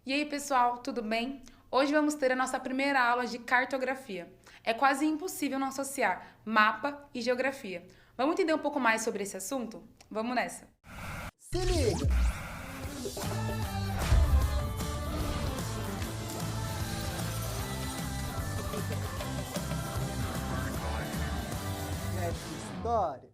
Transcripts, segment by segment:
E aí, pessoal, tudo bem? Hoje vamos ter a nossa primeira aula de cartografia. É quase impossível não associar mapa e geografia. Vamos entender um pouco mais sobre esse assunto? Vamos nessa! Se liga! Nessa história.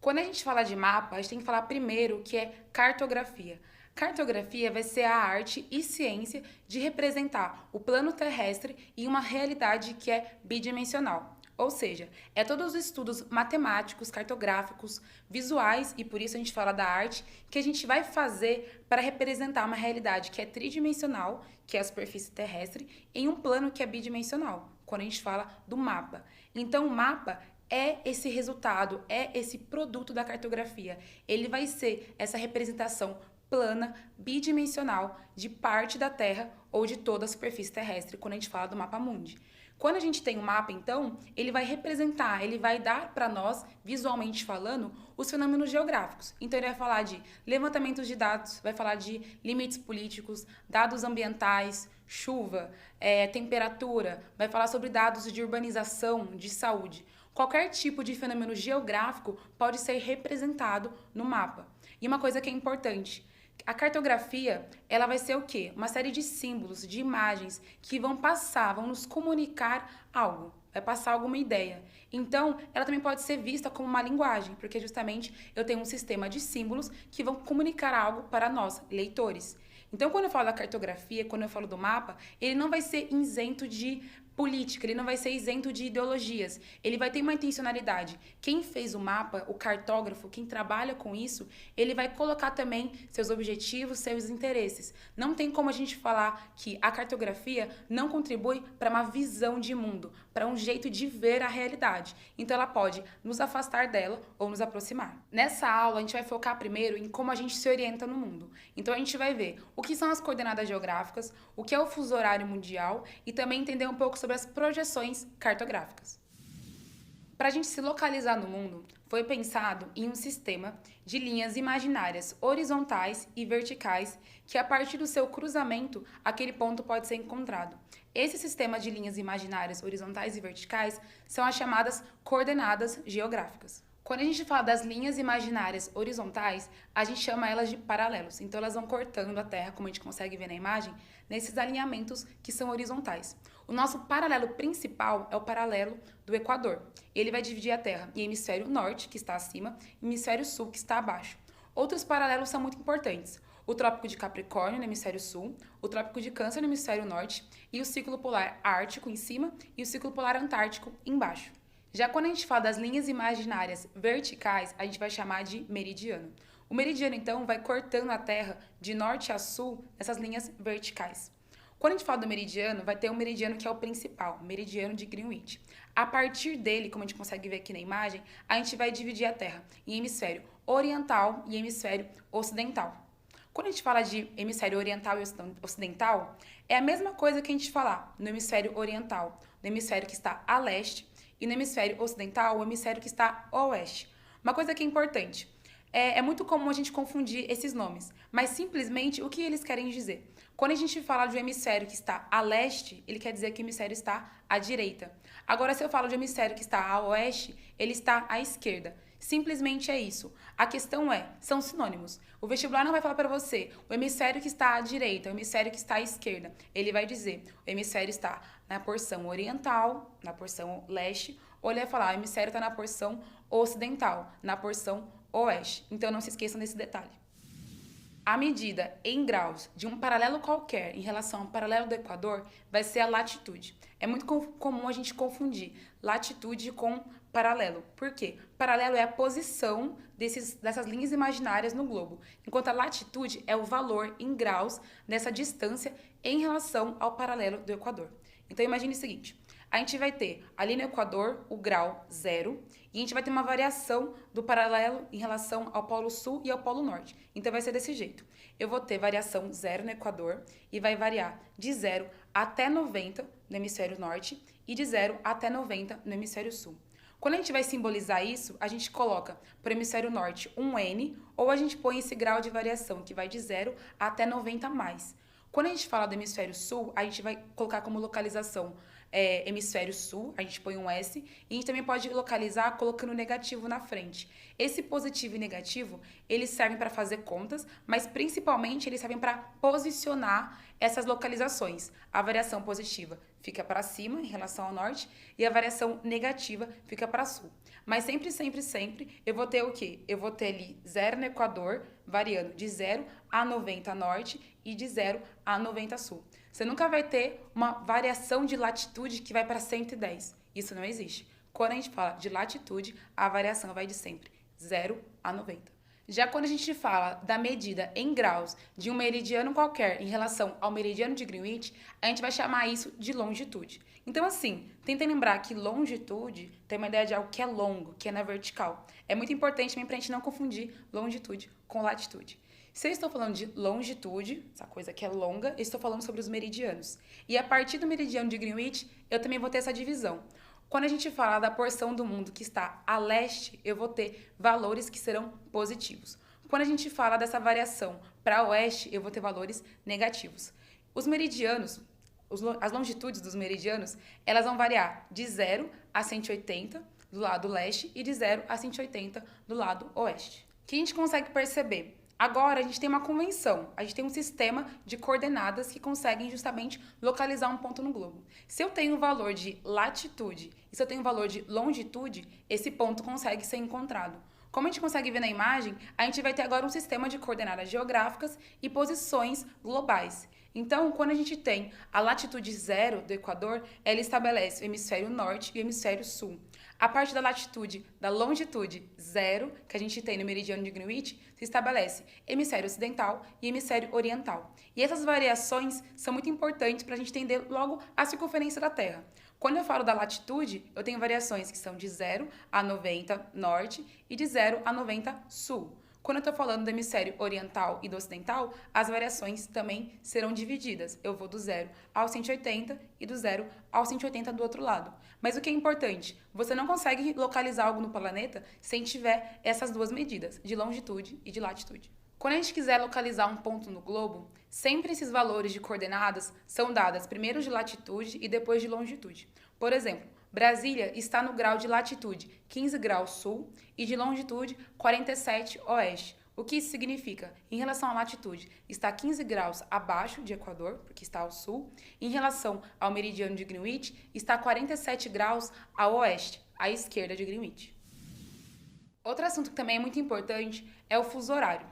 Quando a gente fala de mapa, a gente tem que falar primeiro o que é cartografia. Cartografia vai ser a arte e ciência de representar o plano terrestre em uma realidade que é bidimensional. Ou seja, é todos os estudos matemáticos, cartográficos, visuais, e por isso a gente fala da arte, que a gente vai fazer para representar uma realidade que é tridimensional, que é a superfície terrestre, em um plano que é bidimensional, quando a gente fala do mapa. Então, o mapa é esse resultado, é esse produto da cartografia. Ele vai ser essa representação plana, bidimensional, de parte da Terra ou de toda a superfície terrestre, quando a gente fala do mapa mundi. Quando a gente tem um mapa, então, ele vai representar, ele vai dar para nós, visualmente falando, os fenômenos geográficos. Então, ele vai falar de levantamentos de dados, vai falar de limites políticos, dados ambientais, chuva, temperatura, vai falar sobre dados de urbanização, de saúde. Qualquer tipo de fenômeno geográfico pode ser representado no mapa. E uma coisa que é importante, a cartografia, ela vai ser o quê? Uma série de símbolos, de imagens que vão passar, vão nos comunicar algo, vai passar alguma ideia. Então, ela também pode ser vista como uma linguagem, porque justamente eu tenho um sistema de símbolos que vão comunicar algo para nós, leitores. Então, quando eu falo da cartografia, quando eu falo do mapa, ele não vai ser isento de política, ele não vai ser isento de ideologias, ele vai ter uma intencionalidade. Quem fez o mapa, o cartógrafo, quem trabalha com isso, ele vai colocar também seus objetivos, seus interesses. Não tem como a gente falar que a cartografia não contribui para uma visão de mundo, para um jeito de ver a realidade. Então ela pode nos afastar dela ou nos aproximar. Nessa aula a gente vai focar primeiro em como a gente se orienta no mundo. Então a gente vai ver o que são as coordenadas geográficas, o que é o fuso horário mundial e também entender um pouco sobre as projeções cartográficas. Para a gente se localizar no mundo, foi pensado em um sistema de linhas imaginárias horizontais e verticais que, a partir do seu cruzamento, aquele ponto pode ser encontrado. Esse sistema de linhas imaginárias horizontais e verticais são as chamadas coordenadas geográficas. Quando a gente fala das linhas imaginárias horizontais, a gente chama elas de paralelos. Então, elas vão cortando a Terra, como a gente consegue ver na imagem, nesses alinhamentos que são horizontais. O nosso paralelo principal é o paralelo do Equador. Ele vai dividir a Terra em hemisfério norte, que está acima, e hemisfério sul, que está abaixo. Outros paralelos são muito importantes. O Trópico de Capricórnio, no hemisfério sul, o Trópico de Câncer, no hemisfério norte, e o Círculo Polar Ártico, em cima, e o Círculo Polar Antártico, embaixo. Já quando a gente fala das linhas imaginárias verticais, a gente vai chamar de meridiano. O meridiano, então, vai cortando a Terra de norte a sul nessas linhas verticais. Quando a gente fala do meridiano, vai ter um meridiano que é o principal, o meridiano de Greenwich. A partir dele, como a gente consegue ver aqui na imagem, a gente vai dividir a Terra em hemisfério oriental e hemisfério ocidental. Quando a gente fala de hemisfério oriental e ocidental, é a mesma coisa que a gente falar no hemisfério oriental, no hemisfério que está a leste, e no hemisfério ocidental, o hemisfério que está a oeste. Uma coisa que é importante, é muito comum a gente confundir esses nomes, mas simplesmente o que eles querem dizer? Quando a gente fala de um hemisfério que está a leste, ele quer dizer que o hemisfério está à direita. Agora, se eu falo de um hemisfério que está a oeste, ele está à esquerda. Simplesmente é isso. A questão são sinônimos. O vestibular não vai falar para você o hemisfério que está à direita, o hemisfério que está à esquerda. Ele vai dizer o hemisfério está na porção oriental, na porção leste, ou ele vai falar o hemisfério está na porção ocidental, na porção oeste. Então não se esqueçam desse detalhe. A medida em graus de um paralelo qualquer em relação ao paralelo do Equador vai ser a latitude. É muito comum a gente confundir latitude com paralelo. Por quê? Paralelo é a posição dessas linhas imaginárias no globo, enquanto a latitude é o valor em graus dessa distância em relação ao paralelo do Equador. Então imagine o seguinte, a gente vai ter ali no Equador o grau 0 e a gente vai ter uma variação do paralelo em relação ao polo sul e ao polo norte. Então vai ser desse jeito. Eu vou ter variação 0 no Equador e vai variar de 0 até 90 no hemisfério norte e de 0 até 90 no hemisfério sul. Quando a gente vai simbolizar isso, a gente coloca para o hemisfério norte um N, ou a gente põe esse grau de variação, que vai de 0 até 90 mais. Quando a gente fala do hemisfério sul, a gente vai colocar como localização hemisfério sul, a gente põe um S, e a gente também pode localizar colocando negativo na frente. Esse positivo e negativo, eles servem para fazer contas, mas principalmente eles servem para posicionar essas localizações. A variação positiva fica para cima em relação ao norte e a variação negativa fica para sul. Mas sempre, sempre, sempre eu vou ter o quê? Eu vou ter ali 0 no Equador, variando de 0 a 90 norte e de 0 a 90 sul. Você nunca vai ter uma variação de latitude que vai para 110. Isso não existe. Quando a gente fala de latitude, a variação vai de sempre 0 a 90. Já quando a gente fala da medida em graus de um meridiano qualquer em relação ao meridiano de Greenwich, a gente vai chamar isso de longitude. Então, assim, tentem lembrar que longitude tem uma ideia de algo que é longo, que é na vertical. É muito importante também para a gente não confundir longitude com latitude. Se eu estou falando de longitude, essa coisa que é longa, eu estou falando sobre os meridianos. E a partir do meridiano de Greenwich, eu também vou ter essa divisão. Quando a gente fala da porção do mundo que está a leste, eu vou ter valores que serão positivos. Quando a gente fala dessa variação para oeste, eu vou ter valores negativos. Os meridianos, as longitudes dos meridianos, elas vão variar de 0 a 180 do lado leste e de 0 a 180 do lado oeste. O que a gente consegue perceber? Agora, a gente tem uma convenção, a gente tem um sistema de coordenadas que conseguem justamente localizar um ponto no globo. Se eu tenho um valor de latitude e se eu tenho um valor de longitude, esse ponto consegue ser encontrado. Como a gente consegue ver na imagem, a gente vai ter agora um sistema de coordenadas geográficas e posições globais. Então, quando a gente tem a latitude 0 do Equador, ela estabelece o hemisfério norte e o hemisfério sul. A partir da longitude 0, que a gente tem no meridiano de Greenwich, se estabelece hemisfério ocidental e hemisfério oriental. E essas variações são muito importantes para a gente entender logo a circunferência da Terra. Quando eu falo da latitude, eu tenho variações que são de 0 a 90 norte e de 0 a 90 sul. Quando eu estou falando do hemisfério oriental e do ocidental, as variações também serão divididas. Eu vou do 0 ao 180 e do 0 ao 180 do outro lado. Mas o que é importante? Você não consegue localizar algo no planeta sem tiver essas duas medidas, de longitude e de latitude. Quando a gente quiser localizar um ponto no globo, sempre esses valores de coordenadas são dadas primeiro de latitude e depois de longitude. Por exemplo, Brasília está no grau de latitude 15 graus sul e de longitude 47 oeste. O que isso significa? Em relação à latitude, está 15 graus abaixo de Equador, porque está ao sul. Em relação ao meridiano de Greenwich, está 47 graus a oeste, à esquerda de Greenwich. Outro assunto que também é muito importante é o fuso horário.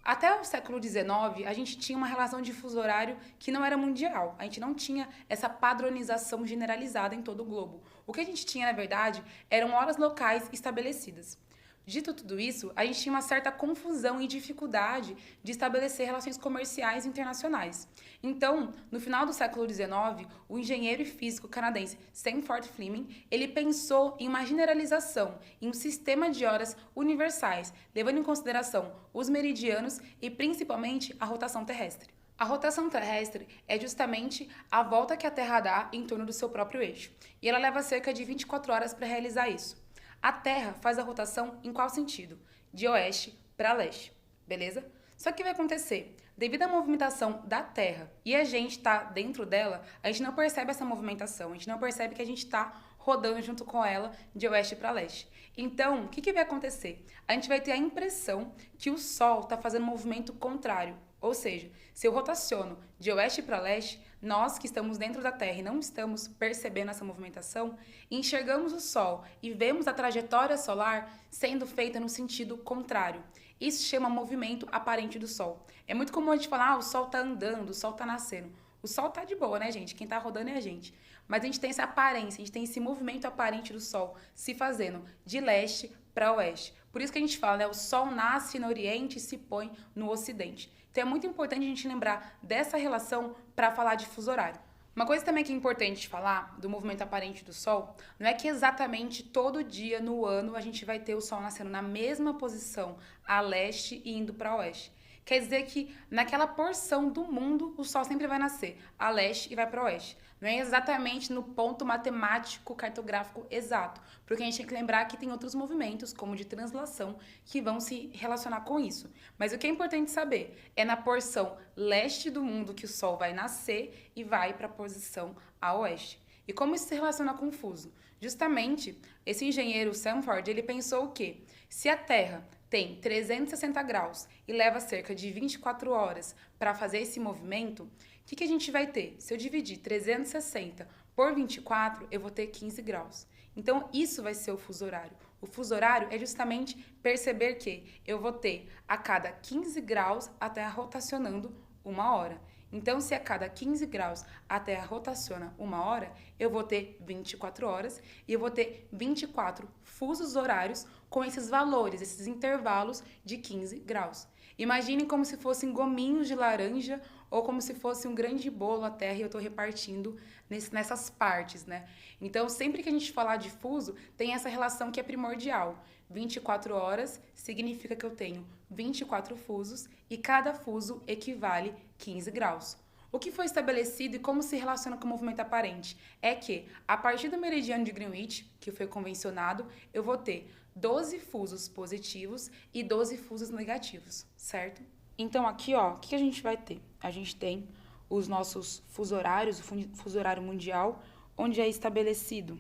Até o século XIX, a gente tinha uma relação de fuso horário que não era mundial. A gente não tinha essa padronização generalizada em todo o globo. O que a gente tinha, na verdade, eram horas locais estabelecidas. Dito tudo isso, a gente tinha uma certa confusão e dificuldade de estabelecer relações comerciais internacionais. Então, no final do século XIX, o engenheiro e físico canadense Stanford Fleming, ele pensou em uma generalização, em um sistema de horas universais, levando em consideração os meridianos e principalmente a rotação terrestre. A rotação terrestre é justamente a volta que a Terra dá em torno do seu próprio eixo, e ela leva cerca de 24 horas para realizar isso. A Terra faz a rotação em qual sentido? De oeste para leste, beleza? Só que o que vai acontecer? Devido à movimentação da Terra e a gente está dentro dela, a gente não percebe essa movimentação, a gente não percebe que a gente está rodando junto com ela de oeste para leste. Então, o que vai acontecer? A gente vai ter a impressão que o Sol está fazendo um movimento contrário. Ou seja, se eu rotaciono de oeste para leste, nós que estamos dentro da Terra e não estamos percebendo essa movimentação, enxergamos o Sol e vemos a trajetória solar sendo feita no sentido contrário. Isso chama movimento aparente do Sol. É muito comum a gente falar, o Sol está andando, o Sol está nascendo. O Sol está de boa, né, gente? Quem está rodando é a gente. Mas a gente tem essa aparência, a gente tem esse movimento aparente do Sol se fazendo de leste para oeste. Por isso que a gente fala, né? O Sol nasce no Oriente e se põe no Ocidente. Então é muito importante a gente lembrar dessa relação para falar de fuso horário. Uma coisa também que é importante falar do movimento aparente do Sol, não é que exatamente todo dia no ano a gente vai ter o Sol nascendo na mesma posição a leste e indo para oeste. Quer dizer que naquela porção do mundo o Sol sempre vai nascer a leste e vai para o oeste. Não é exatamente no ponto matemático cartográfico exato, porque a gente tem que lembrar que tem outros movimentos, como de translação, que vão se relacionar com isso. Mas o que é importante saber é na porção leste do mundo que o Sol vai nascer e vai para a posição a oeste. E como isso se relaciona com o fuso? Justamente, esse engenheiro Sanford, ele pensou o quê? Se a Terra tem 360 graus e leva cerca de 24 horas para fazer esse movimento, o que a gente vai ter? Se eu dividir 360 por 24, eu vou ter 15 graus. Então, isso vai ser o fuso horário. O fuso horário é justamente perceber que eu vou ter a cada 15 graus a Terra rotacionando 1 hora. Então, se a cada 15 graus a Terra rotaciona 1 hora, eu vou ter 24 horas e eu vou ter 24 fusos horários com esses valores, esses intervalos de 15 graus. Imaginem como se fossem gominhos de laranja ou como se fosse um grande bolo a Terra e eu estou repartindo nessas partes, né? Então, sempre que a gente falar de fuso, tem essa relação que é primordial. 24 horas significa que eu tenho 24 fusos e cada fuso equivale 15 graus. O que foi estabelecido e como se relaciona com o movimento aparente é que, a partir do meridiano de Greenwich, que foi convencionado, eu vou ter 12 fusos positivos e 12 fusos negativos, certo? Então, aqui, ó, o que a gente vai ter? A gente tem os nossos fusos horários, o fuso horário mundial, onde é estabelecido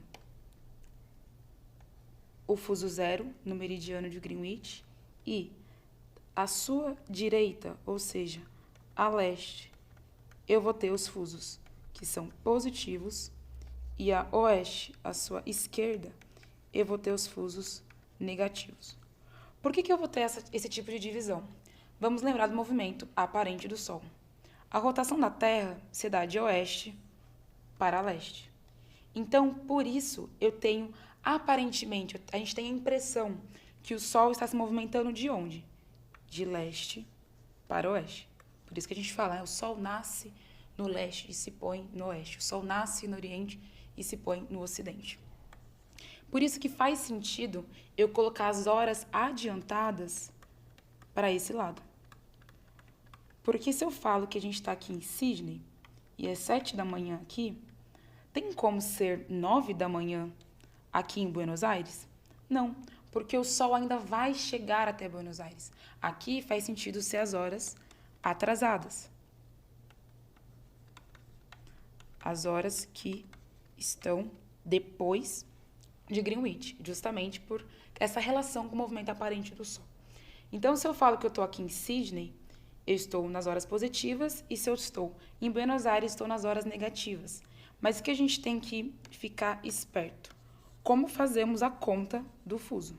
o fuso zero no meridiano de Greenwich e à sua direita, ou seja, a leste, eu vou ter os fusos que são positivos e a oeste, à sua esquerda, eu vou ter os fusos negativos. Por que eu vou ter esse tipo de divisão? Vamos lembrar do movimento aparente do Sol. A rotação da Terra se dá de oeste para leste. Então, por isso, eu tenho, aparentemente, a gente tem a impressão que o Sol está se movimentando de onde? De leste para oeste. Por isso que a gente fala, o Sol nasce no leste e se põe no oeste. O Sol nasce no oriente e se põe no ocidente. Por isso que faz sentido eu colocar as horas adiantadas para esse lado. Porque se eu falo que a gente está aqui em Sydney e é 7 da manhã aqui, tem como ser 9 da manhã aqui em Buenos Aires? Não, porque o Sol ainda vai chegar até Buenos Aires. Aqui faz sentido ser as horas atrasadas. As horas que estão depois de Greenwich, justamente por essa relação com o movimento aparente do Sol. Então, se eu falo que eu estou aqui em Sydney, eu estou nas horas positivas, e se eu estou em Buenos Aires, estou nas horas negativas. Mas o que a gente tem que ficar esperto? Como fazemos a conta do fuso?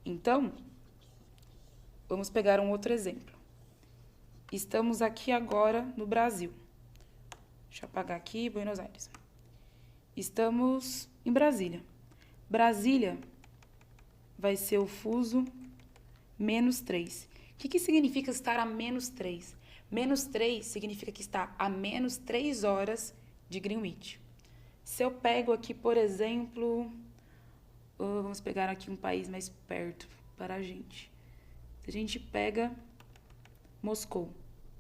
Então, vamos pegar um outro exemplo. Estamos aqui agora no Brasil. Deixa eu apagar aqui, Buenos Aires. Estamos em Brasília. Brasília vai ser o fuso -3. O que significa estar a -3? -3 significa que está a menos 3 horas de Greenwich. Se eu pego aqui, por exemplo, vamos pegar aqui um país mais perto para a gente. Se a gente pega Moscou,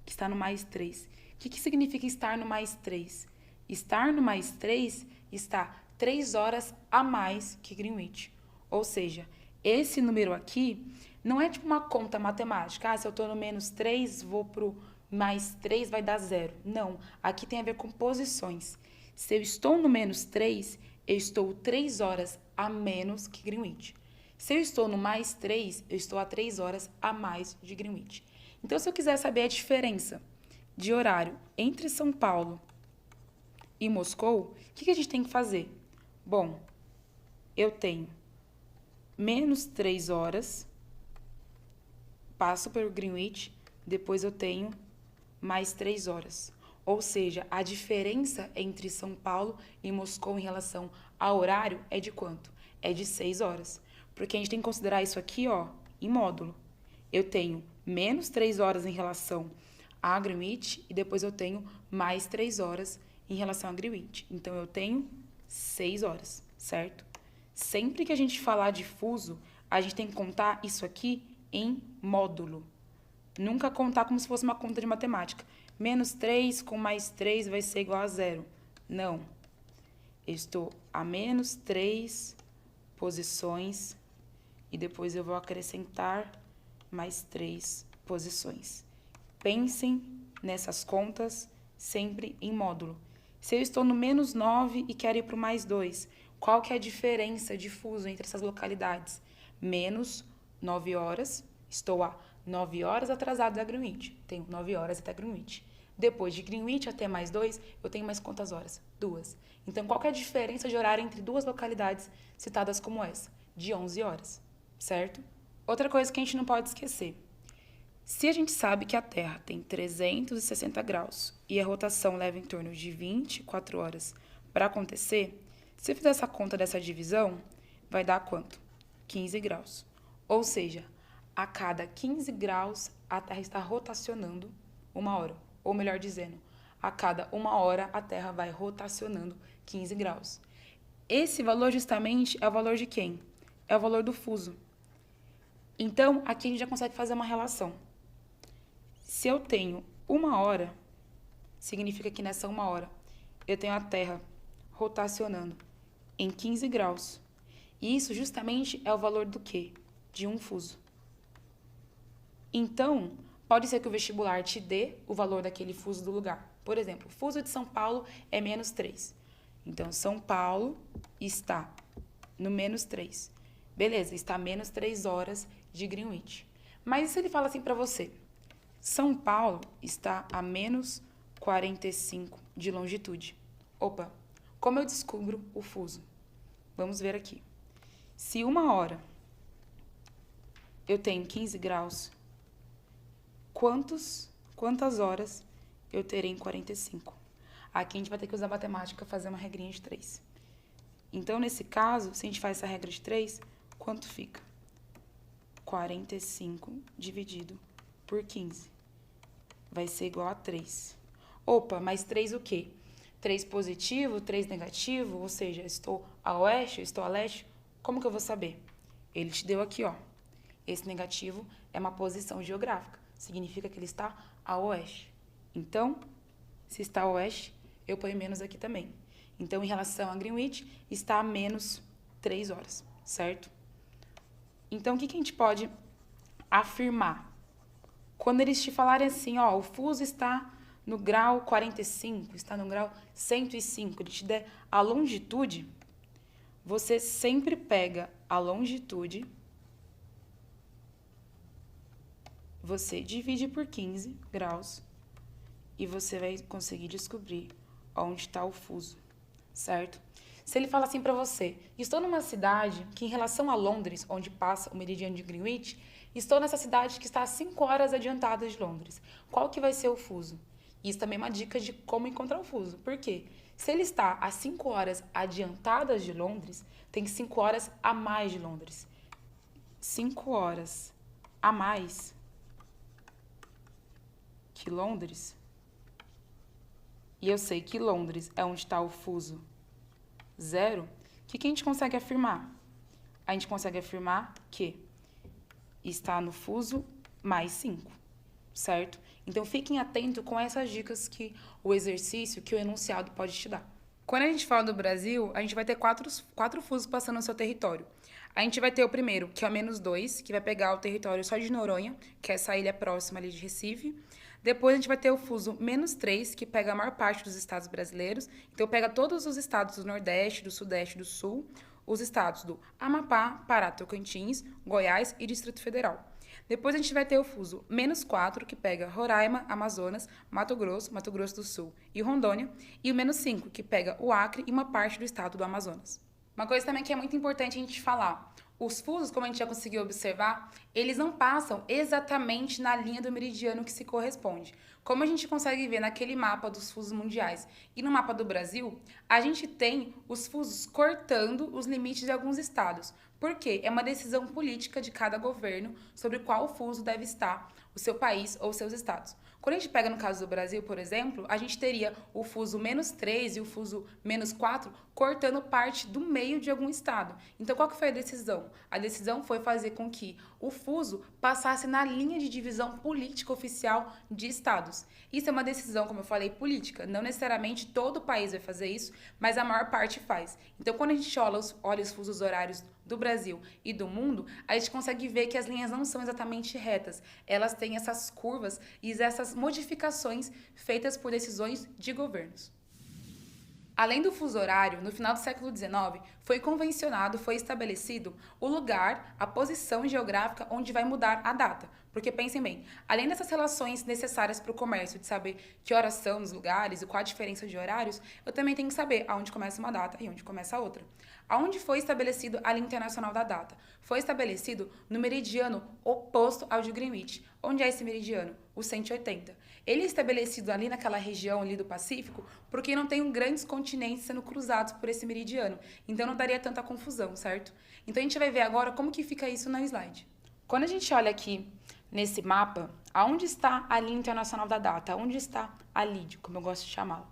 que está no +3. O que significa estar no +3? Estar no +3 está 3 horas a mais que Greenwich. Ou seja, esse número aqui não é tipo uma conta matemática. Se eu estou no -3, vou para o +3, vai dar 0. Não, aqui tem a ver com posições. Se eu estou no -3, eu estou 3 horas a menos que Greenwich. Se eu estou no +3, eu estou a 3 horas a mais de Greenwich. Então, se eu quiser saber a diferença de horário entre São Paulo e Moscou, o que a gente tem que fazer? Bom, eu tenho -3 horas, passo pelo Greenwich, depois eu tenho mais 3 horas. Ou seja, a diferença entre São Paulo e Moscou em relação ao horário é de quanto? É de 6 horas. Porque a gente tem que considerar isso aqui, ó, em módulo. Eu tenho -3 horas em relação a Greenwich e depois eu tenho mais 3 horas em relação a Greenwich. Então, eu tenho 6 horas, certo? Sempre que a gente falar de fuso, a gente tem que contar isso aqui em módulo. Nunca contar como se fosse uma conta de matemática. Menos 3 com mais 3 vai ser igual a 0. Não. Eu estou a menos 3 posições e depois eu vou acrescentar mais 3 posições. Pensem nessas contas sempre em módulo. Se eu estou no menos 9 e quero ir para o mais 2, qual que é a diferença de fuso entre essas localidades? Menos 9 horas, estou a 9 horas atrasado da Greenwich. Tenho 9 horas até Greenwich. Depois de Greenwich até mais 2, eu tenho mais quantas horas? 2. Então, qual que é a diferença de horário entre duas localidades citadas como essa? De 11 horas, certo? Outra coisa que a gente não pode esquecer. Se a gente sabe que a Terra tem 360 graus e a rotação leva em torno de 24 horas para acontecer, se eu fizer essa conta dessa divisão, vai dar quanto? 15 graus. Ou seja, a cada 15 graus, a Terra está rotacionando 1 hora. Ou melhor dizendo, a cada 1 hora, a Terra vai rotacionando 15 graus. Esse valor justamente é o valor de quem? É o valor do fuso. Então, aqui a gente já consegue fazer uma relação. Se eu tenho 1 hora, significa que nessa 1 hora eu tenho a Terra rotacionando em 15 graus. E isso justamente é o valor do quê? De um fuso. Então, pode ser que o vestibular te dê o valor daquele fuso do lugar. Por exemplo, o fuso de São Paulo é menos 3. Então, São Paulo está no menos 3. Beleza, está a menos 3 horas de Greenwich. Mas e se ele fala assim para você? São Paulo está a menos 45 de longitude. Opa, como eu descubro o fuso? Vamos ver aqui. Se 1 hora eu tenho 15 graus, quantas horas eu terei em 45? Aqui a gente vai ter que usar matemática, fazer uma regrinha de 3. Então, nesse caso, se a gente faz essa regra de 3, quanto fica? 45 dividido por 15. Vai ser igual a 3. Opa, mas 3 o quê? 3 positivo, 3 negativo, ou seja, estou a oeste, estou a leste. Como que eu vou saber? Ele te deu aqui, ó. Esse negativo é uma posição geográfica. Significa que ele está a oeste. Então, se está a oeste, eu ponho menos aqui também. Então, em relação a Greenwich, está a menos 3 horas, certo? Então, o que a gente pode afirmar? Quando eles te falarem assim, ó, o fuso está no grau 45, está no grau 105, ele te der a longitude, você sempre pega a longitude, você divide por 15 graus e você vai conseguir descobrir onde está o fuso, certo? Se ele fala assim para você, estou numa cidade que em relação a Londres, onde passa o meridiano de Greenwich, estou nessa cidade que está a 5 horas adiantada de Londres. Qual que vai ser o fuso? Isso também é uma dica de como encontrar o fuso. Por quê? Se ele está a 5 horas adiantadas de Londres, tem 5 horas a mais de Londres. 5 horas a mais que Londres. E eu sei que Londres é onde está o fuso 0. O que a gente consegue afirmar? A gente consegue afirmar que está no fuso mais 5, certo? Então, fiquem atentos com essas dicas que o exercício, que o enunciado pode te dar. Quando a gente fala do Brasil, a gente vai ter quatro fusos passando no seu território. A gente vai ter o primeiro, que é o menos 2, que vai pegar o território só de Noronha, que é essa ilha próxima ali de Recife. Depois a gente vai ter o fuso menos 3, que pega a maior parte dos estados brasileiros. Então, pega todos os estados do Nordeste, do Sudeste e do Sul, os estados do Amapá, Pará, Tocantins, Goiás e Distrito Federal. Depois a gente vai ter o fuso menos 4, que pega Roraima, Amazonas, Mato Grosso do Sul e Rondônia. E o menos 5, que pega o Acre e uma parte do estado do Amazonas. Uma coisa também que é muito importante a gente falar. Os fusos, como a gente já conseguiu observar, eles não passam exatamente na linha do meridiano que se corresponde. Como a gente consegue ver naquele mapa dos fusos mundiais e no mapa do Brasil, a gente tem os fusos cortando os limites de alguns estados. Por quê? É uma decisão política de cada governo sobre qual fuso deve estar o seu país ou seus estados. Quando a gente pega no caso do Brasil, por exemplo, a gente teria o fuso -3 e o fuso -4 cortando parte do meio de algum estado. Então, qual que foi a decisão? A decisão foi fazer com que o fuso passasse na linha de divisão política oficial de estados. Isso é uma decisão, como eu falei, política. Não necessariamente todo o país vai fazer isso, mas a maior parte faz. Então, quando a gente olha os fusos horários do Brasil e do mundo, a gente consegue ver que as linhas não são exatamente retas. Elas têm essas curvas e essas modificações feitas por decisões de governos. Além do fuso horário, no final do século XIX, foi estabelecido o lugar, a posição geográfica onde vai mudar a data. Porque pensem bem, além dessas relações necessárias para o comércio, de saber que horas são os lugares e qual a diferença de horários, eu também tenho que saber aonde começa uma data e onde começa a outra. Aonde foi estabelecido a linha internacional da data? Foi estabelecido no meridiano oposto ao de Greenwich. Onde é esse meridiano? O 180. Ele é estabelecido ali naquela região ali do Pacífico porque não tem grandes continentes sendo cruzados por esse meridiano. Então não daria tanta confusão, certo? Então a gente vai ver agora como que fica isso no slide. Quando a gente olha aqui nesse mapa, aonde está a linha internacional da data? Onde está a LID, como eu gosto de chamá-la?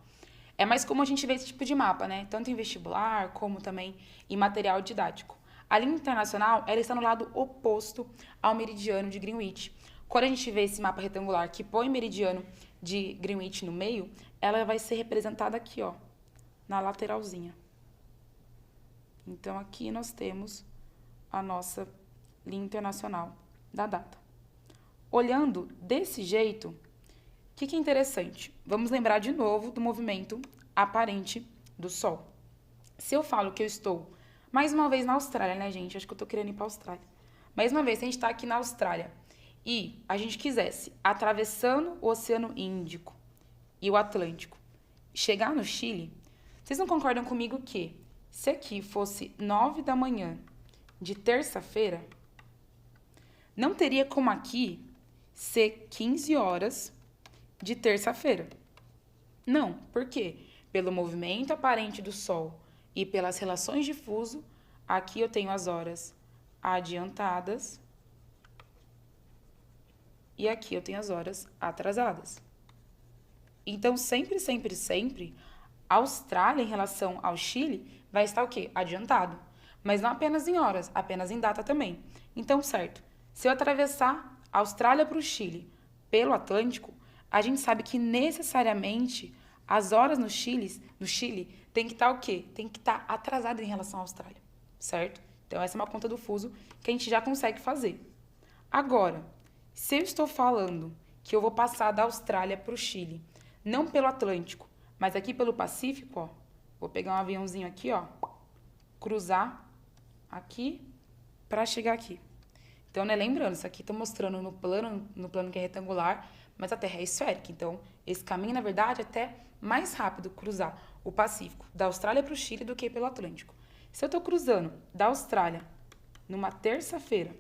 É mais comum a gente ver esse tipo de mapa, né? Tanto em vestibular, como também em material didático. A linha internacional, ela está no lado oposto ao meridiano de Greenwich. Quando a gente vê esse mapa retangular que põe o meridiano de Greenwich no meio, ela vai ser representada aqui, ó, na lateralzinha. Então, aqui nós temos a nossa linha internacional da data. Olhando desse jeito, o que é interessante? Vamos lembrar de novo do movimento aparente do Sol. Se eu falo que eu estou, mais uma vez, na Austrália, né, gente? Acho que eu tô querendo ir pra Austrália. Mais uma vez, se a gente tá aqui na Austrália e a gente quisesse, atravessando o Oceano Índico e o Atlântico, chegar no Chile, vocês não concordam comigo que, se aqui fosse 9 da manhã de terça-feira, não teria como aqui ser 15 horas de terça-feira? Não, por quê? Pelo movimento aparente do Sol e pelas relações de fuso, aqui eu tenho as horas adiantadas e aqui eu tenho as horas atrasadas. Então, sempre, sempre, sempre, a Austrália em relação ao Chile vai estar o quê? Adiantado. Mas não apenas em horas, apenas em data também. Então, certo, se eu atravessar a Austrália para o Chile pelo Atlântico, a gente sabe que necessariamente as horas no Chile tem que estar o quê? Tem que estar atrasada em relação à Austrália, certo? Então, essa é uma conta do fuso que a gente já consegue fazer. Agora, se eu estou falando que eu vou passar da Austrália para o Chile, não pelo Atlântico, mas aqui pelo Pacífico, ó, vou pegar um aviãozinho aqui, ó, cruzar aqui para chegar aqui. Então, né, lembrando, isso aqui está mostrando no plano que é retangular, mas a Terra é esférica. Então, esse caminho, na verdade, é até mais rápido cruzar o Pacífico da Austrália para o Chile do que pelo Atlântico. Se eu estou cruzando da Austrália numa terça-feira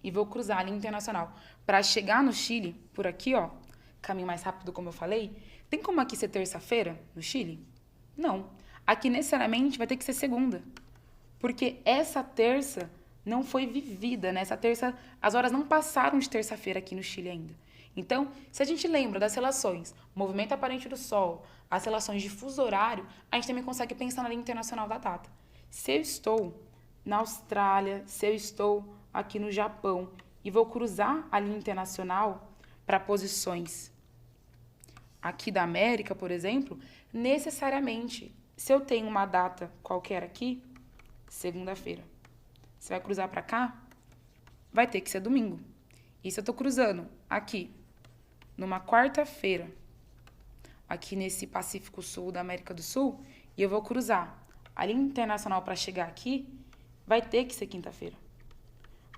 e vou cruzar a linha internacional para chegar no Chile, por aqui, ó, caminho mais rápido, como eu falei, tem como aqui ser terça-feira no Chile? Não. Aqui, necessariamente, vai ter que ser segunda. Porque essa terça não foi vivida, né? Essa terça, as horas não passaram de terça-feira aqui no Chile ainda. Então, se a gente lembra das relações, movimento aparente do Sol, as relações de fuso horário, a gente também consegue pensar na linha internacional da data. Se eu estou na Austrália, se eu estou aqui no Japão e vou cruzar a linha internacional para posições aqui da América, por exemplo, necessariamente, se eu tenho uma data qualquer aqui, segunda-feira, você vai cruzar para cá, vai ter que ser domingo. E se eu estou cruzando aqui, numa quarta-feira, aqui nesse Pacífico Sul da América do Sul, e eu vou cruzar a linha internacional para chegar aqui, vai ter que ser quinta-feira.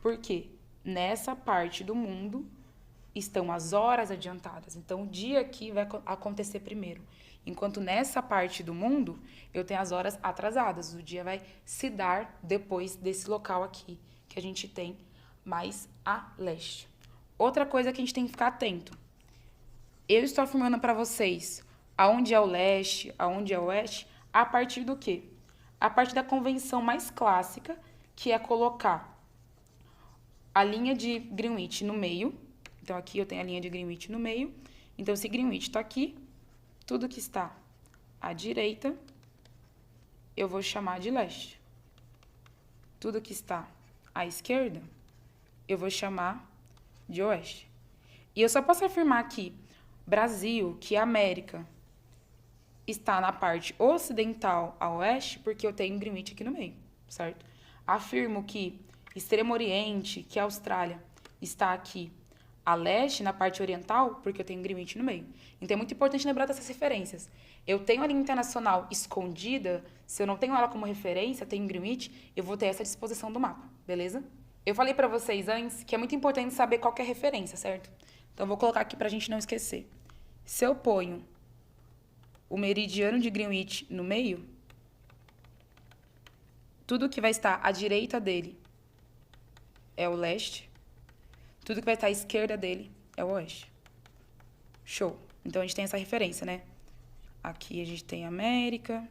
Por quê? Nessa parte do mundo estão as horas adiantadas. Então, o dia aqui vai acontecer primeiro. Enquanto nessa parte do mundo, eu tenho as horas atrasadas. O dia vai se dar depois desse local aqui, que a gente tem mais a leste. Outra coisa que a gente tem que ficar atento. Eu estou afirmando para vocês aonde é o leste, aonde é o oeste, a partir do quê? A partir da convenção mais clássica, que é colocar a linha de Greenwich no meio. Então, aqui eu tenho a linha de Greenwich no meio Então, se Greenwich está aqui, tudo que está à direita, eu vou chamar de leste. Tudo que está à esquerda, eu vou chamar de oeste. E eu só posso afirmar que Brasil, que América, está na parte ocidental a oeste, porque eu tenho Greenwich aqui no meio, certo? Afirmo que Extremo Oriente, que a Austrália, está aqui a leste, na parte oriental, porque eu tenho Greenwich no meio. Então é muito importante lembrar dessas referências. Eu tenho a linha internacional escondida, se eu não tenho ela como referência, tenho Greenwich, eu vou ter essa disposição do mapa, beleza? Eu falei pra vocês antes que é muito importante saber qual que é a referência, certo? Então eu vou colocar aqui pra gente não esquecer. Se eu ponho o meridiano de Greenwich no meio, tudo que vai estar à direita dele é o leste, tudo que vai estar à esquerda dele é o oeste. Show! Então, a gente tem essa referência, né? Aqui a gente tem a América,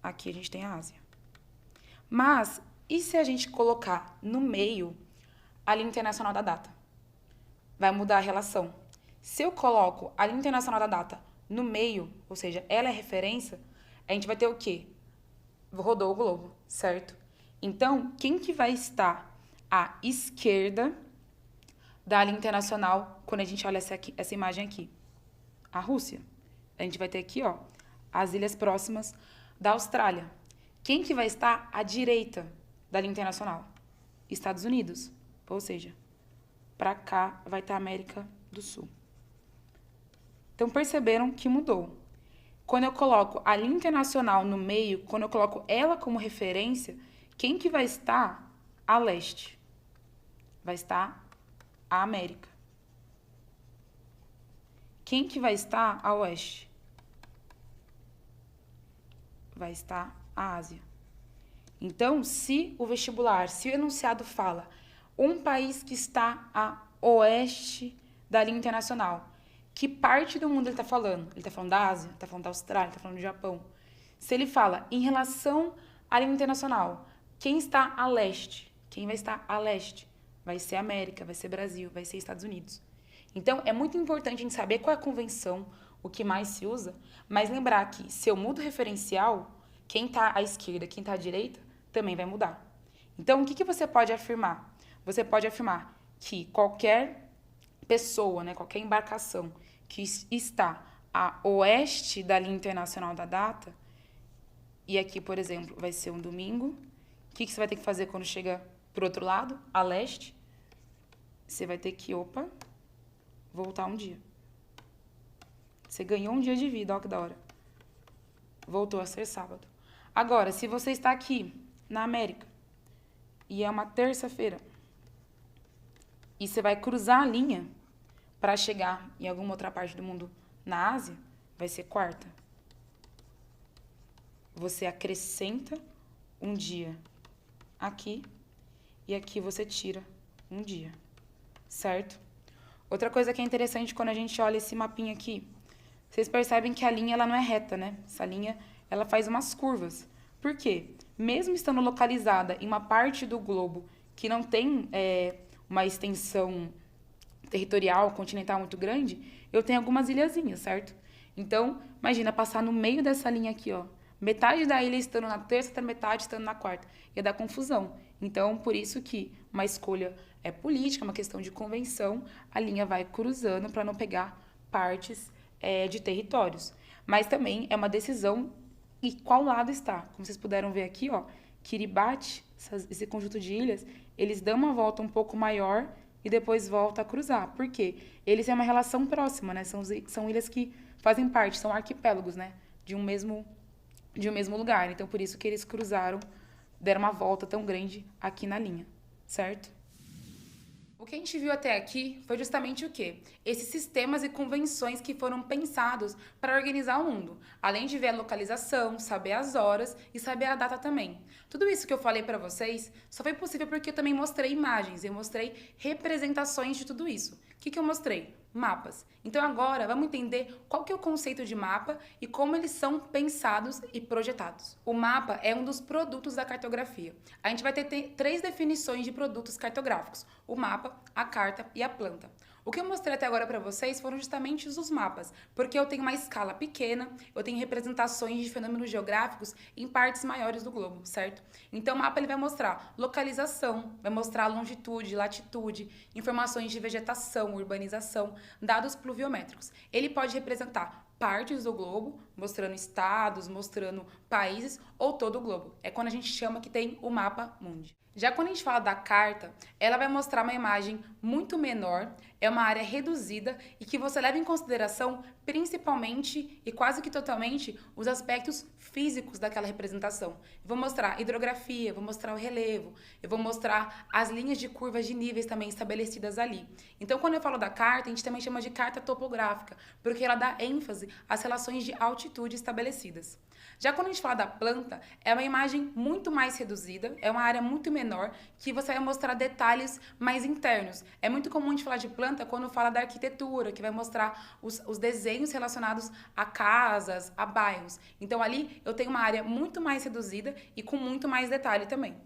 aqui a gente tem a Ásia. Mas, e se a gente colocar no meio a linha internacional da data? Vai mudar a relação. Se eu coloco a linha internacional da data no meio, ou seja, ela é referência, a gente vai ter o quê? Rodou o globo, certo? Então, quem que vai estar à esquerda da linha internacional quando a gente olha essa imagem aqui? A Rússia. A gente vai ter aqui, ó, as ilhas próximas da Austrália. Quem que vai estar à direita da linha internacional? Estados Unidos. Ou seja, para cá vai estar a América do Sul. Então, perceberam que mudou. Quando eu coloco a linha internacional no meio, quando eu coloco ela como referência, quem que vai estar a leste? Vai estar a América. Quem que vai estar a oeste? Vai estar a Ásia. Então, se o vestibular, se o enunciado fala um país que está a oeste da linha internacional, que parte do mundo ele está falando? Ele está falando da Ásia, está falando da Austrália, está falando do Japão. Se ele fala em relação à linha internacional, quem está a leste? Quem vai estar a leste? Vai ser América, vai ser Brasil, vai ser Estados Unidos. Então, é muito importante a gente saber qual é a convenção, o que mais se usa, mas lembrar que se eu mudo o referencial, quem está à esquerda, quem está à direita, também vai mudar. Então, o que você pode afirmar? Você pode afirmar que qualquer pessoa, né, qualquer embarcação que está a oeste da linha internacional da data, e aqui, por exemplo, vai ser um domingo, o que você vai ter que fazer quando chega pro outro lado, a leste? Você vai ter que, voltar um dia. Você ganhou um dia de vida, ó que da hora. Voltou a ser sábado. Agora, se você está aqui, na América, e é uma terça-feira, e você vai cruzar a linha para chegar em alguma outra parte do mundo na Ásia, vai ser quarta. Você acrescenta um dia aqui e aqui você tira um dia, certo? Outra coisa que é interessante quando a gente olha esse mapinha aqui, vocês percebem que a linha ela não é reta, né? Essa linha ela faz umas curvas. Por quê? Mesmo estando localizada em uma parte do globo que não tem uma extensão territorial, continental muito grande, eu tenho algumas ilhazinhas, certo? Então, imagina passar no meio dessa linha aqui, ó. Metade da ilha estando na terça, outra metade estando na quarta. Ia dar confusão. Então, por isso que uma escolha é política, uma questão de convenção, a linha vai cruzando para não pegar partes de territórios. Mas também é uma decisão e qual lado está. Como vocês puderam ver aqui, ó, Kiribati, esse conjunto de ilhas, eles dão uma volta um pouco maior e depois volta a cruzar. Por quê? Eles têm uma relação próxima, né? São ilhas que fazem parte, são arquipélagos, né? De um mesmo lugar. Então, por isso que eles cruzaram, deram uma volta tão grande aqui na linha, certo? O que a gente viu até aqui foi justamente o quê? Esses sistemas e convenções que foram pensados para organizar o mundo, além de ver a localização, saber as horas e saber a data também. Tudo isso que eu falei para vocês só foi possível porque eu também mostrei imagens, eu mostrei representações de tudo isso. O que eu mostrei? Mapas. Então agora vamos entender qual que é o conceito de mapa e como eles são pensados e projetados. O mapa é um dos produtos da cartografia. A gente vai ter 3 definições de produtos cartográficos: o mapa, a carta e a planta. O que eu mostrei até agora para vocês foram justamente os mapas, porque eu tenho uma escala pequena, eu tenho representações de fenômenos geográficos em partes maiores do globo, certo? Então o mapa ele vai mostrar localização, vai mostrar longitude, latitude, informações de vegetação, urbanização, dados pluviométricos. Ele pode representar partes do globo, mostrando estados, mostrando países, ou todo o globo. É quando a gente chama que tem o mapa mundi. Já quando a gente fala da carta, ela vai mostrar uma imagem muito menor, é uma área reduzida e que você leva em consideração principalmente e quase que totalmente os aspectos físicos daquela representação. Eu vou mostrar hidrografia, vou mostrar o relevo, eu vou mostrar as linhas de curvas de níveis também estabelecidas ali. Então, quando eu falo da carta, a gente também chama de carta topográfica, porque ela dá ênfase às relações de altitude estabelecidas. Já quando a gente fala da planta, é uma imagem muito mais reduzida, é uma área muito menor, que você vai mostrar detalhes mais internos. É muito comum a gente falar de planta quando fala da arquitetura, que vai mostrar os desenhos relacionados a casas, a bairros. Então ali eu tenho uma área muito mais reduzida e com muito mais detalhe também.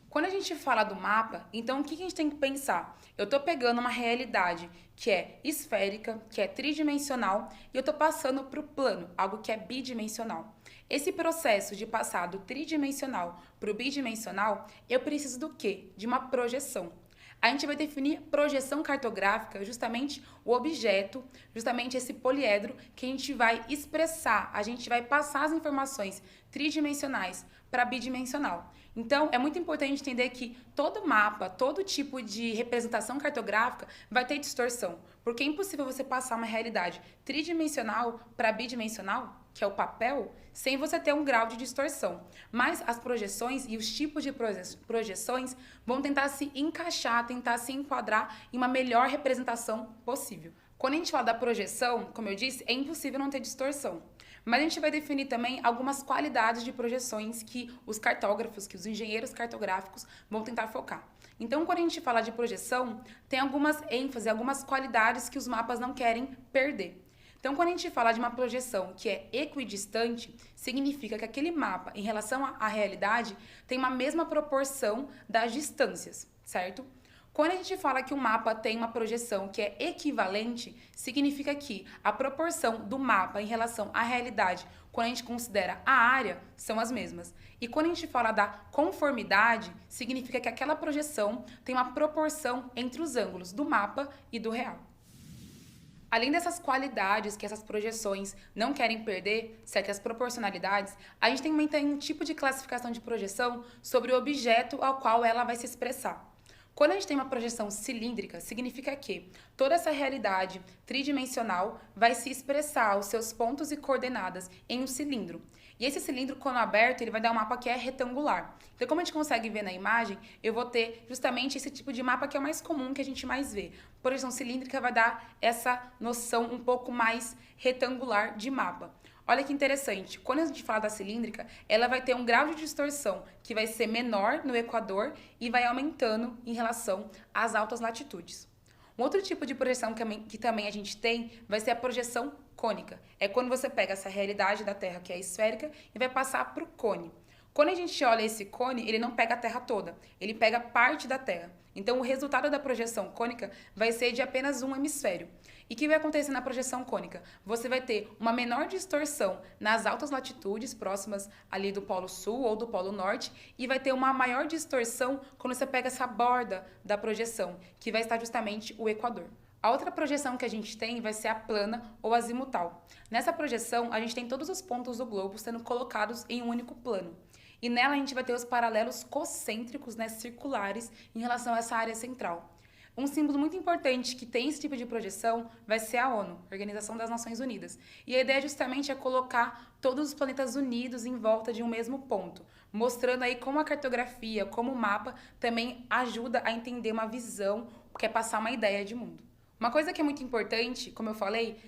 Quando a gente fala do mapa, então o que a gente tem que pensar? Eu estou pegando uma realidade que é esférica, que é tridimensional, e eu estou passando para o plano, algo que é bidimensional. Esse processo de passar do tridimensional para o bidimensional, eu preciso do quê? De uma projeção. A gente vai definir projeção cartográfica, justamente o objeto, justamente esse poliedro que a gente vai expressar, a gente vai passar as informações tridimensionais para bidimensional. Então, é muito importante entender que todo mapa, todo tipo de representação cartográfica vai ter distorção, porque é impossível você passar uma realidade tridimensional para bidimensional, que é o papel, sem você ter um grau de distorção. Mas as projeções e os tipos de projeções vão tentar se encaixar, tentar se enquadrar em uma melhor representação possível. Quando a gente fala da projeção, como eu disse, é impossível não ter distorção. Mas a gente vai definir também algumas qualidades de projeções que os cartógrafos, que os engenheiros cartográficos vão tentar focar. Então, quando a gente fala de projeção, tem algumas ênfases, algumas qualidades que os mapas não querem perder. Então, quando a gente fala de uma projeção que é equidistante, significa que aquele mapa, em relação à realidade, tem uma mesma proporção das distâncias, certo? Quando a gente fala que o mapa tem uma projeção que é equivalente, significa que a proporção do mapa em relação à realidade, quando a gente considera a área, são as mesmas. E quando a gente fala da conformidade, significa que aquela projeção tem uma proporção entre os ângulos do mapa e do real. Além dessas qualidades que essas projeções não querem perder, certas proporcionalidades, a gente também tem um tipo de classificação de projeção sobre o objeto ao qual ela vai se expressar. Quando a gente tem uma projeção cilíndrica, significa que toda essa realidade tridimensional vai se expressar os seus pontos e coordenadas em um cilindro. E esse cilindro, quando aberto, ele vai dar um mapa que é retangular. Então, como a gente consegue ver na imagem, eu vou ter justamente esse tipo de mapa que é o mais comum, que a gente mais vê. Projeção cilíndrica vai dar essa noção um pouco mais retangular de mapa. Olha que interessante, quando a gente fala da cilíndrica, ela vai ter um grau de distorção que vai ser menor no equador e vai aumentando em relação às altas latitudes. Um outro tipo de projeção que também a gente tem vai ser a projeção cônica. É quando você pega essa realidade da Terra, que é esférica, e vai passar para o cone. Quando a gente olha esse cone, ele não pega a Terra toda, ele pega parte da Terra. Então, o resultado da projeção cônica vai ser de apenas um hemisfério. E o que vai acontecer na projeção cônica? Você vai ter uma menor distorção nas altas latitudes, próximas ali do Polo Sul ou do Polo Norte, e vai ter uma maior distorção quando você pega essa borda da projeção, que vai estar justamente o equador. A outra projeção que a gente tem vai ser a plana ou azimutal. Nessa projeção, a gente tem todos os pontos do globo sendo colocados em um único plano. E nela a gente vai ter os paralelos concêntricos, né, circulares, em relação a essa área central. Um símbolo muito importante que tem esse tipo de projeção vai ser a ONU, Organização das Nações Unidas. E a ideia justamente é colocar todos os planetas unidos em volta de um mesmo ponto, mostrando aí como a cartografia, como o mapa, também ajuda a entender uma visão, que é passar uma ideia de mundo. Uma coisa que é muito importante, como eu falei,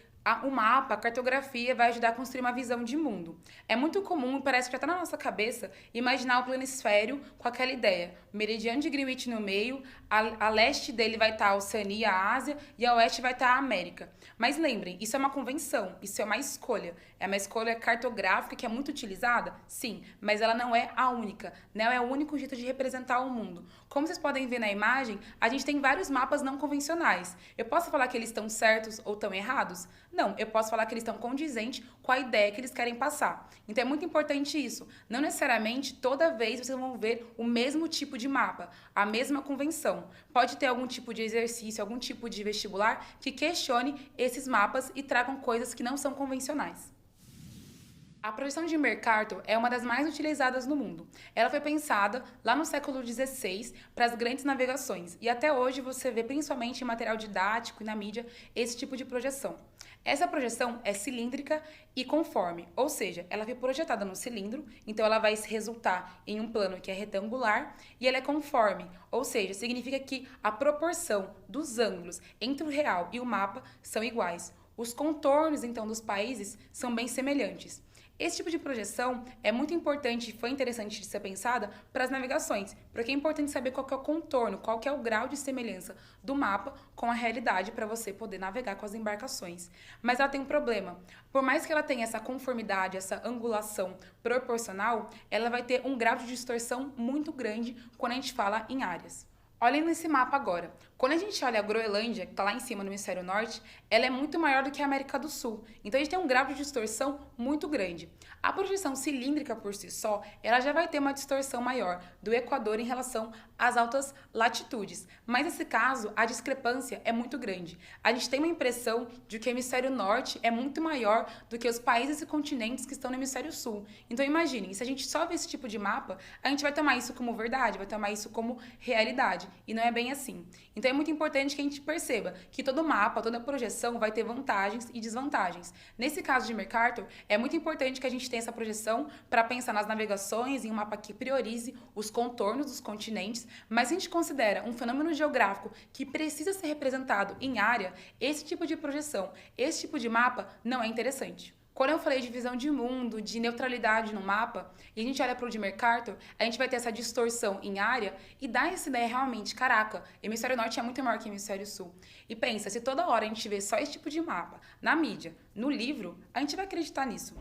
O mapa, a cartografia, vai ajudar a construir uma visão de mundo. É muito comum, e parece que já está na nossa cabeça, imaginar o planisfério com aquela ideia. Meridiano de Greenwich no meio, a leste dele vai estar a Oceania, a Ásia, e a oeste vai estar a América. Mas lembrem, isso é uma convenção, isso é uma escolha. É uma escolha cartográfica que é muito utilizada? Sim, mas ela não é a única, não é o único jeito de representar o mundo. Como vocês podem ver na imagem, a gente tem vários mapas não convencionais. Eu posso falar que eles estão certos ou estão errados? Não, eu posso falar que eles estão condizentes com a ideia que eles querem passar. Então é muito importante isso. Não necessariamente toda vez vocês vão ver o mesmo tipo de mapa, a mesma convenção. Pode ter algum tipo de exercício, algum tipo de vestibular que questione esses mapas e tragam coisas que não são convencionais. A projeção de Mercator é uma das mais utilizadas no mundo. Ela foi pensada lá no século XVI para as grandes navegações e até hoje você vê principalmente em material didático e na mídia esse tipo de projeção. Essa projeção é cilíndrica e conforme, ou seja, ela foi projetada no cilindro, então ela vai resultar em um plano que é retangular e ela é conforme, ou seja, significa que a proporção dos ângulos entre o real e o mapa são iguais. Os contornos, então, dos países são bem semelhantes. Esse tipo de projeção é muito importante e foi interessante de ser pensada para as navegações, porque é importante saber qual que é o contorno, qual que é o grau de semelhança do mapa com a realidade para você poder navegar com as embarcações. Mas ela tem um problema. Por mais que ela tenha essa conformidade, essa angulação proporcional, ela vai ter um grau de distorção muito grande quando a gente fala em áreas. Olhem nesse mapa agora. Quando a gente olha a Groenlândia, que está lá em cima no hemisfério norte, ela é muito maior do que a América do Sul. Então a gente tem um grau de distorção muito grande. A projeção cilíndrica por si só, ela já vai ter uma distorção maior do Equador em relação às altas latitudes. Mas nesse caso, a discrepância é muito grande. A gente tem uma impressão de que o hemisfério norte é muito maior do que os países e continentes que estão no hemisfério sul. Então imaginem, se a gente só vê esse tipo de mapa, a gente vai tomar isso como verdade, vai tomar isso como realidade. E não é bem assim. Então é muito importante que a gente perceba que todo mapa, toda projeção vai ter vantagens e desvantagens. Nesse caso de Mercator, é muito importante que a gente tenha essa projeção para pensar nas navegações em um mapa que priorize os contornos dos continentes, mas se a gente considera um fenômeno geográfico que precisa ser representado em área, esse tipo de projeção, esse tipo de mapa não é interessante. Quando eu falei de visão de mundo, de neutralidade no mapa, e a gente olha para o de Mercator, a gente vai ter essa distorção em área e dá essa ideia realmente, caraca, hemisfério norte é muito maior que hemisfério sul. E pensa, se toda hora a gente vê só esse tipo de mapa na mídia, no livro, a gente vai acreditar nisso.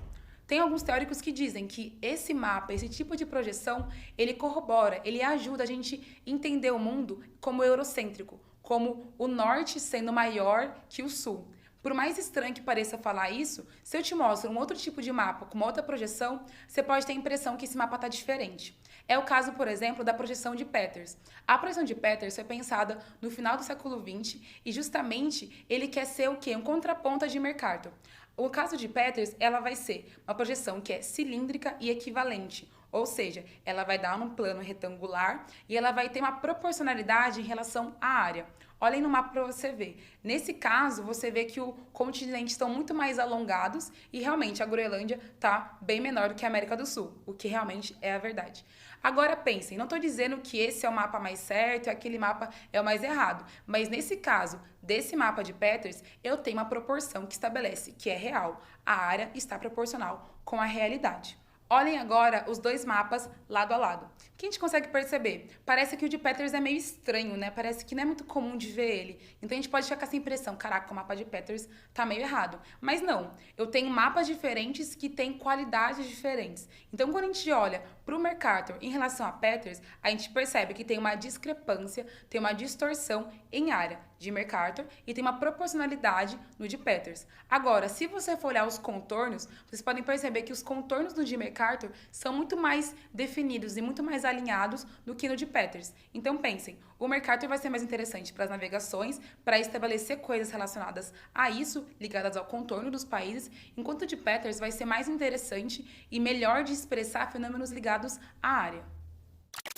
Tem alguns teóricos que dizem que esse mapa, esse tipo de projeção, ele corrobora, ele ajuda a gente entender o mundo como eurocêntrico, como o norte sendo maior que o sul. Por mais estranho que pareça falar isso, se eu te mostro um outro tipo de mapa com uma outra projeção, você pode ter a impressão que esse mapa está diferente. É o caso, por exemplo, da projeção de Peters. A projeção de Peters foi pensada no final do século XX e justamente ele quer ser o quê? Um contraponto de Mercator. O caso de Peters, ela vai ser uma projeção que é cilíndrica e equivalente, ou seja, ela vai dar um plano retangular e ela vai ter uma proporcionalidade em relação à área. Olhem no mapa para você ver. Nesse caso, você vê que os continentes estão muito mais alongados e realmente a Groenlândia está bem menor do que a América do Sul, o que realmente é a verdade. Agora pensem, não estou dizendo que esse é o mapa mais certo e aquele mapa é o mais errado, mas nesse caso, desse mapa de Peters, eu tenho uma proporção que estabelece que é real. A área está proporcional com a realidade. Olhem agora os dois mapas lado a lado. O que a gente consegue perceber? Parece que o de Peters é meio estranho, né? Parece que não é muito comum de ver ele. Então a gente pode ficar com essa impressão, caraca, o mapa de Peters tá meio errado. Mas não, eu tenho mapas diferentes que têm qualidades diferentes. Então quando a gente olha para o Mercator em relação a Peters, a gente percebe que tem uma discrepância, tem uma distorção em área de Mercator e tem uma proporcionalidade no de Peters. Agora, se você for olhar os contornos, vocês podem perceber que os contornos no de Mercator são muito mais definidos e muito mais alinhados do que no de Peters. Então pensem, o Mercator vai ser mais interessante para as navegações, para estabelecer coisas relacionadas a isso, ligadas ao contorno dos países, enquanto o de Peters vai ser mais interessante e melhor de expressar fenômenos ligados à área.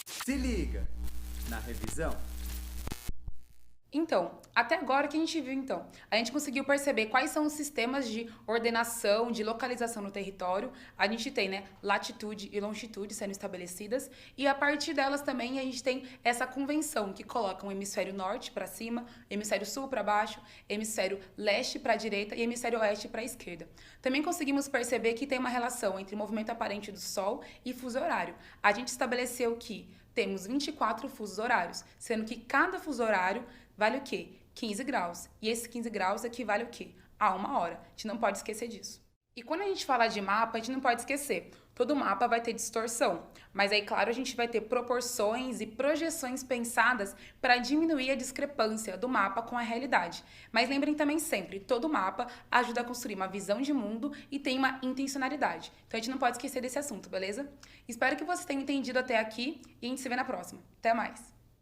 Se liga na revisão. Então, até agora o que a gente viu então? A gente conseguiu perceber quais são os sistemas de ordenação, de localização no território. A gente tem, né, latitude e longitude sendo estabelecidas e a partir delas também a gente tem essa convenção que coloca o hemisfério norte para cima, hemisfério sul para baixo, hemisfério leste para a direita e hemisfério oeste para a esquerda. Também conseguimos perceber que tem uma relação entre o movimento aparente do Sol e fuso horário. A gente estabeleceu que temos 24 fusos horários, sendo que cada fuso horário vale o quê? 15 graus. E esses 15 graus equivale o quê? A 1 hora. A gente não pode esquecer disso. E quando a gente fala de mapa, a gente não pode esquecer. Todo mapa vai ter distorção. Mas aí, claro, a gente vai ter proporções e projeções pensadas para diminuir a discrepância do mapa com a realidade. Mas lembrem também sempre, todo mapa ajuda a construir uma visão de mundo e tem uma intencionalidade. Então a gente não pode esquecer desse assunto, beleza? Espero que você tenha entendido até aqui e a gente se vê na próxima. Até mais!